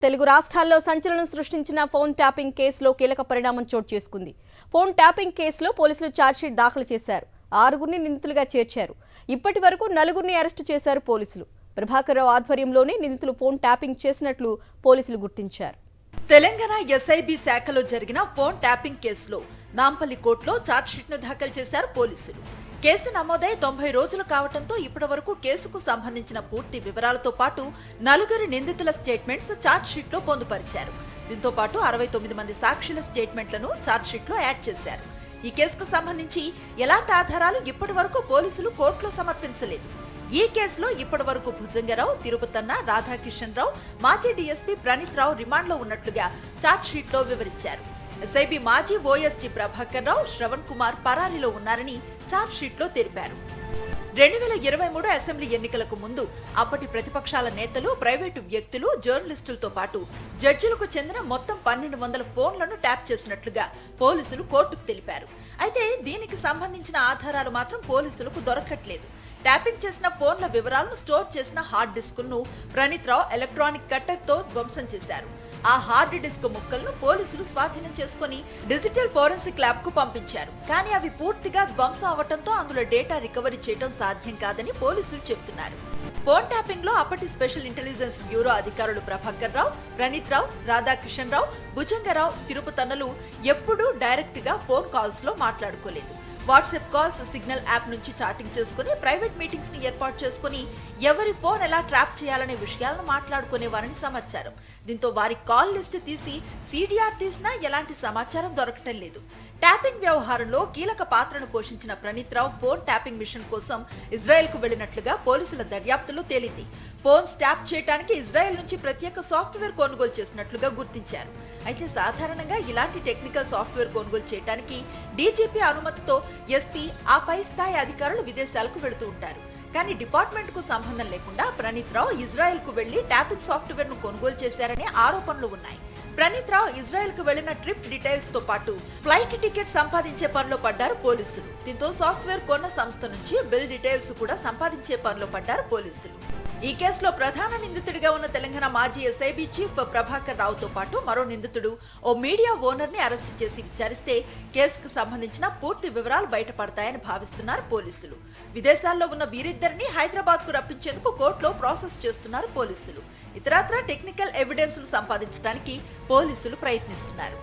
తెలుగు రాష్ట్రాల్లో సంచలనం సృష్టించిన ఫోన్ ట్యాపింగ్ కేసులో కీలక పరిణామం చోటు చేసుకుంది. ఫోన్ ట్యాపింగ్ కేసులో పోలీసులు ఛార్జ్షీట్ దాఖలు చేశారు. 6గురిని నిందితులుగా చేర్చారు. ఇప్పటి వరకు 4గురిని అరెస్టు చేశారు పోలీసులు. ప్రభాకర్ రావు ఆధ్వర్యంలోనే నిందితులు ఫోన్ ట్యాపింగ్ చేసినట్లు పోలీసులు గుర్తించారు. తెలంగాణ ఎస్ఐబి శాఖలో జరిగిన ఫోన్ ట్యాపింగ్ కేసులో నాంపల్లి కోర్టులో ఛార్జ్షీట్ను దాఖలు చేశారు పోలీసులు. కేసు నమోదై 90 రోజులు కావడంతో ఇప్పటివరకు కేసుకు సంబంధించిన పూర్తి వివరాలతో పాటు 4 నిందితుల స్టేట్మెంట్స్ ఛార్జ్షీట్లో పొందుపరిచారు. దీంతో పాటు 69 మంది సాక్షుల స్టేట్మెంట్లను ఛార్జ్షీట్లో యాడ్ చేశారు. ఈ కేసుకు సంబంధించి ఎలాంటి ఆధారాలు ఇప్పటివరకు పోలీసులు కోర్టులో సమర్పించలేదు. ఈ కేసులో ఇప్పటివరకు భుజంగరావు, తిరుపతన్న, రాధాకిషన్ రావు, మాజీ డీఎస్పీ ప్రణీత్ రావు రిమాండ్లో ఉన్నట్లుగా ఛార్జ్షీట్లో వివరించారు. ఎస్ఐబి మాజీ ఓఎస్టీ ప్రభాకర్ రావు, శ్రవణ్ కుమార్ పరారీలో ఉన్నారని ఛార్జ్షీట్లో తెలిపారు. 2023 అసెంబ్లీ ఎన్నికలకు ముందు అప్పటి ప్రతిపక్షాల నేతలు, ప్రైవేటు వ్యక్తులు, జర్నలిస్టులతో పాటు జడ్జిలకు చెందిన మొత్తం 1200 ఫోన్లను ట్యాప్ చేసినట్లుగా పోలీసులు కోర్టుకు తెలిపారు. అయితే దీనికి సంబంధించిన ఆధారాలు మాత్రం పోలీసులకు దొరకట్లేదు. ట్యాపింగ్ చేసిన ఫోన్ల వివరాలను స్టోర్ చేసిన హార్డ్ డిస్కులను ప్రణీత్ రావు ఎలక్ట్రానిక్ కట్టర్తో ధ్వంసం చేశారు. ఆ హార్డ్ డిస్క్ ముక్కలను పోలీసులు స్వాధీనం చేసుకుని డిజిటల్ ఫోరెన్సిక్ ల్యాబ్ కు పంపించారు. కానీ అవి పూర్తిగా ధ్వంసం అవడంతో అందులో డేటా రికవరీ చేయడం సాధ్యం కాదని పోలీసులు చెబుతున్నారు. ఫోన్ ట్యాపింగ్ లో అప్పటి స్పెషల్ ఇంటెలిజెన్స్ బ్యూరో అధికారులు ప్రభాకర్ రావు, ప్రణీత్ రావు, రాధాకిషన్ రావు, భుజంగరావు, తిరుపతన్నలు ఎప్పుడూ డైరెక్ట్ గా ఫోన్ కాల్స్ లో మాట్లాడుకోలేదు. వాట్సాప్ కాల్స్, సిగ్నల్ యాప్ నుంచి చాటింగ్ చేసుకుని ప్రైవేట్ మీటింగ్స్ ని ఏర్పాటు చేసుకుని ఎవరి ఫోన్ ఎలా ట్రాప్ చేయాలనే విషయాలను మాట్లాడుకునేవారని సమాచారం. దీంతో వారి కాల్ లిస్ట్ తీసి సిడిఆర్ తీసినా ఎలాంటి సమాచారం దొరకటం లేదు. ట్యాపింగ్ వ్యవహారంలో కీలక పాత్రను పోషించిన ప్రణీత్ రావు ఫోన్ ట్యాపింగ్ మిషన్ కోసం ఇజ్రాయెల్ కు వెళ్లినట్లుగా పోలీసుల దర్యాప్తులో తేలింది. ఫోన్స్ ట్యాప్ చేయడానికి ఇజ్రాయెల్ నుంచి ప్రత్యేక సాఫ్ట్వేర్ కొనుగోలు చేసినట్లుగా గుర్తించారు. అయితే సాధారణంగా ఇలాంటి టెక్నికల్ సాఫ్ట్వేర్ కొనుగోలు చేయడానికి డీజీపీ అనుమతితో ఎస్పీ, ఆ పై స్థాయి అధికారులు విదేశాలకు వెళుతూ ఉంటారు. కానీ డిపార్ట్మెంట్ కు సంబంధం లేకుండా ప్రణీత్ రావు ఇజ్రాయెల్ కు వెళ్లి ట్యాపింగ్ సాఫ్ట్వేర్ ను కొనుగోలు చేశారనే ఆరోపణలు ఉన్నాయి. ప్రణీత్ రావు ఇజ్రాయెల్ కు వెళ్లిన ట్రిప్ డీటెయిల్స్ తో పాటు ఫ్లైట్ టికెట్ సంపాదించే పనిలో పడ్డారు పోలీసులు. దీంతో సాఫ్ట్వేర్ కొన్న సంస్థ నుంచి బిల్ డీటెయిల్స్ కూడా సంపాదించే పనిలో పడ్డారు పోలీసులు. ఈ కేసులో ప్రధాన నిందితుడిగా ఉన్న తెలంగాణ మాజీ ఎస్ఐబి చీఫ్ ప్రభాకర్ రావుతో పాటు మరో నిందితుడు ఓ మీడియా ఓనర్ ని అరెస్టు చేసి విచారిస్తే కేసుకు సంబంధించిన పూర్తి వివరాలు బయటపడతాయని భావిస్తున్నారు పోలీసులు. విదేశాల్లో ఉన్న వీరిద్దరిని హైదరాబాద్ కు రప్పించేందుకు కోర్టులో ప్రాసెస్ చేస్తున్నారు పోలీసులు. ఇతరత్రా టెక్నికల్ ఎవిడెన్స్ సంపాదించడానికి పోలీసులు ప్రయత్నిస్తున్నారు.